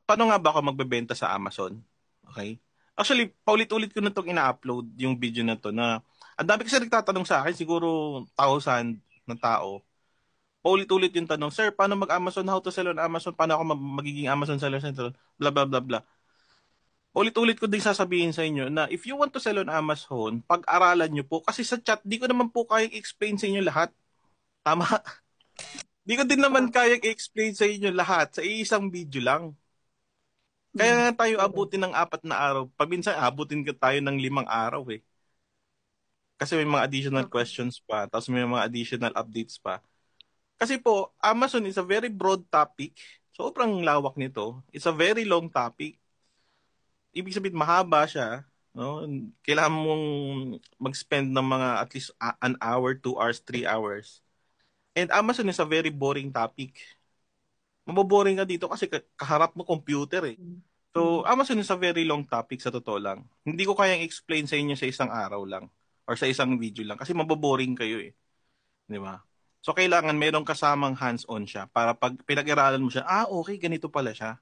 paano nga ba ako magbebenta sa Amazon? Okay? Actually, paulit-ulit ko na itong ina-upload yung video na to na ang dami kasi nagtatanong sa akin, siguro 1,000 na tao. Paulit-ulit yung tanong, Sir, paano mag-Amazon? How to sell on Amazon? Paano ako magiging Amazon seller? Blah, blah, blah, blah. Ulit-ulit ko din sasabihin sa inyo na if you want to sell on Amazon, pag-aralan nyo po. Kasi sa chat, di ko naman po kayang explain sa inyo lahat. Tama? Di ko din naman kayang explain sa inyo lahat sa isang video lang. Kaya Mm. nga tayo abutin ng 4 na araw. Paminsan abutin ka tayo ng 5 araw eh. Kasi may mga additional Okay. questions pa, tapos may mga additional updates pa. Kasi po, Amazon is a very broad topic. Sobrang lawak nito. It's a very long topic. Ibig sabihin, mahaba siya. No? Kailangan mong mag-spend ng mga at least an hour, 2 hours, 3 hours. And Amazon is a very boring topic. Maboboring ka dito kasi kaharap mo computer eh. Mm. So, Mm. Amazon is a very long topic sa totoo lang. Hindi ko kayang explain sa inyo sa isang araw lang or sa isang video lang kasi maboboring kayo eh. Di ba? So, kailangan merong kasamang hands-on siya para pag pinag-aralan mo siya, okay, ganito pala siya.